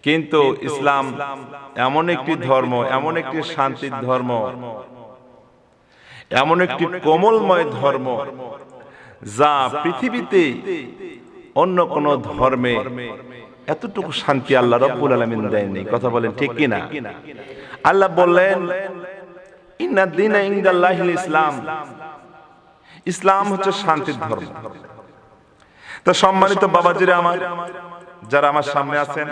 কিন্তু ইসলাম এমন একটি ধর্ম, এমন একটি শান্তির ধর্ম, এমন একটি কোমলময় ধর্ম যা পৃথিবীতে অন্য কোন ধর্মে এতটুকু শান্তি আল্লাহ রাব্বুল আলামিন দেননি। কথা বলেন ঠিক কিনা? আল্লাহ বললেন ইন্নাদ দীনা ইনদাল্লাহিল ইসলাম, ইসলাম হচ্ছে শান্তির ধর্ম। তো সম্মানিত বাবাজিরা আমার, যারা আমার সামনে আছেন,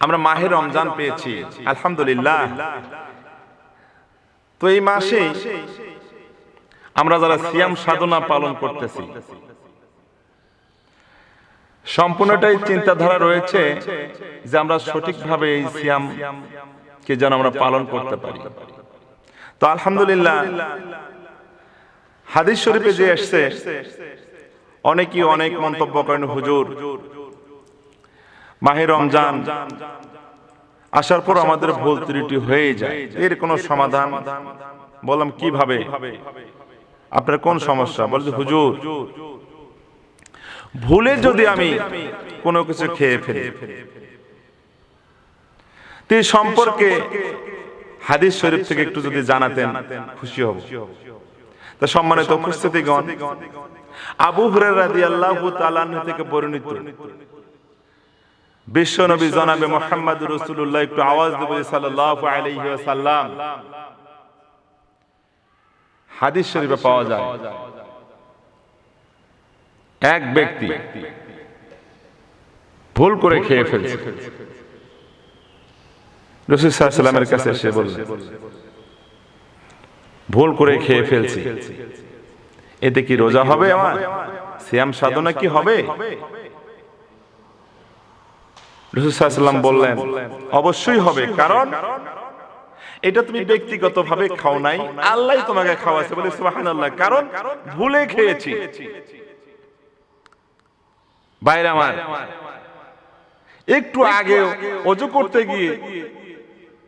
আমরা মাহে রমজান পেয়েছি আলহামদুলিল্লাহ। তো এই মাসে আমরা যারা সিয়াম সাধনা পালন করতেছি, সম্পূর্ণটাই চিন্তাধারা রয়েছে যে আমরা সঠিকভাবে এই সিয়াম কে যেন আমরা পালন করতে পারি। তো আলহামদুলিল্লাহ, হাদিস শরীফে যে আসছে, অনেকেই অনেক মন্তব্য করেন, হুজুর মাহে রমজান আসার পর আমাদের ভুল ত্রুটি হয়ে যায়, এর কোনো সমাধান? বললাম কিভাবে, আপনার কোন সমস্যা? বলছে হুজুর ভুলে যদি আমি কোনো কিছু খেয়ে ফেলি, তো এই সম্পর্কে হাদিস শরীফ থেকে একটু যদি জানাতেন খুশি হব। তা সম্মানিত উপস্থিতিগণ, আবু হুরায়রা রাদিয়াল্লাহু তাআলা আনহু থেকে বর্ণিত, বিশ্ব নবী জনাবে মুহাম্মদুর রাসূলুল্লাহ, একটু আওয়াজ দেব সাল্লাল্লাহু আলাইহি ওয়াসাল্লাম, হাদিস শরীফে পাওয়া যায় এক ব্যক্তি ভুল করে খেয়ে ফেলছে। রাসূল সাল্লাল্লাহু আলাইহি ওয়াসাল্লামের কাছে এসে বললেন, ভুল করে খেয়ে ফেলছি, এতে কি রোজা হবে? আমার সিয়াম সাধনা কি হবে? রাসূল সাল্লাল্লাহু আলাইহি ওয়াসাল্লাম বললেন, অবশ্যই হবে, কারণ এটা তুমি ব্যক্তিগতভাবে খাও নাই, আল্লাহই তোমাকে খাওয়াছে। বলে সুবহানাল্লাহ, কারণ ভুলে খেয়েছি। বাইরে আমার, একটু আগে ওযু করতে গিয়ে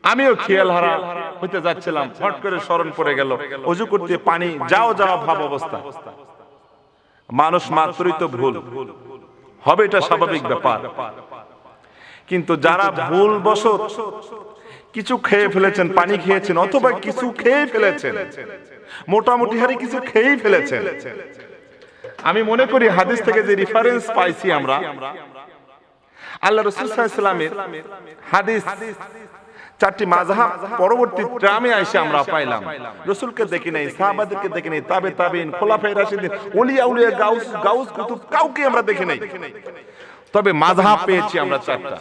আমিও খেয়াল হারা হইতে যাচ্ছিলাম, হঠাৎ করে স্মরণ পড়ে গেল, ওযু করতে পানি যাওয়া ভাব অবস্থা। মানুষ মাত্রই তো ভুল হবে, এটা স্বাভাবিক ব্যাপার। কিন্তু যারা ভুলবশত কিছু খেয়ে ফেলেছেন, পানি খেয়েছেন অথবা কিছু খেয়ে ফেলেছেন, মোটামুটি হারে কিছু খেয়েই ফেলেছেন, আমি মনে করি হাদিস থেকে যে রেফারেন্স পাইছি আমরা, আল্লাহ রাসূল সাল্লাল্লাহু আলাইহি ওয়াসাল্লামের হাদিস চারটি মাযহাব পরবর্তী ট্রামে এসে আমরা পাইলাম। রাসূলকে দেখি নাই, সাহাবাদেরকে দেখি নাই, তাবে তাবেঈন, খোলাফায়ে রাশিদিন, ওলিয়া উলিয়া, গাউস কুতুব, কাউকে আমরা দেখি নাই। তবে মাযহাব পেয়েছি আমরা চারটা।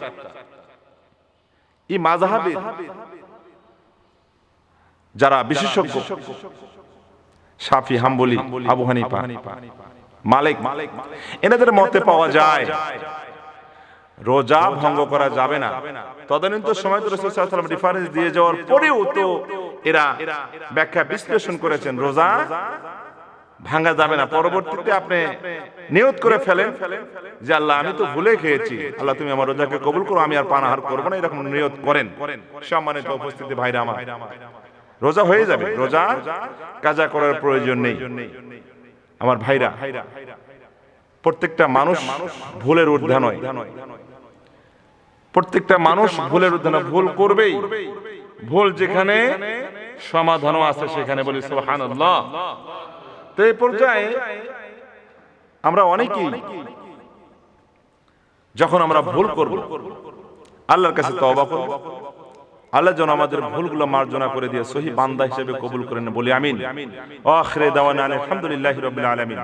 এই মাযহাবে যারা বিশেষজ্ঞ, শাফি, হাম্বলি, আবু হানিফা, মালিক, এনাদের মতে পাওয়া যায় রোজা ভঙ্গ করা যাবে না। তদানীন্তন সময় রাসূল সাল্লাল্লাহু আলাইহি ওয়াসাল্লাম রেফারেন্স দিয়ে যাওয়ার পরেও তো এরা ব্যাখ্যা বিশ্লেষণ করেছেন রোজা ভাঙা যাবে না। পরবর্তীতে আপনি নিয়ত করে ফেলেন যে আল্লাহ আমি তো ভুলে খেয়েছি, আল্লাহ তুমি আমার রোজাকে কবুল করো, আমি আর পানাহার করব না, এরকম নিয়ত করেন। সম্মানিত উপস্থিতি ভাইরা আমার, রোজা হয়ে যাবে, রোজা কাজা করার প্রয়োজন নেই। আমার ভাইরা, প্রত্যেকটা মানুষ ভুলের ঊর্ধ্বে নয়, প্রত্যেকটা মানুষ ভুলের ঊর্ধ্বে নয়, ভুল করবেই। ভুল যেখানে সমাধানও আছে সেখানে, বলি সুবহানাল্লাহ। তো এই পর্যায়ে আমরা অনেকেই যখন আমরা ভুল করব, আল্লাহর কাছে তওবা করব, আল্লাহ যেন আমাদের ভুলগুলো মার্জনা করে দিয়ে সহি বান্দা হিসেবে কবুল করেন, বলি আমিন। আখিরে দাওয়ানা আলহামদুলিল্লাহি রাব্বিল আলামিন।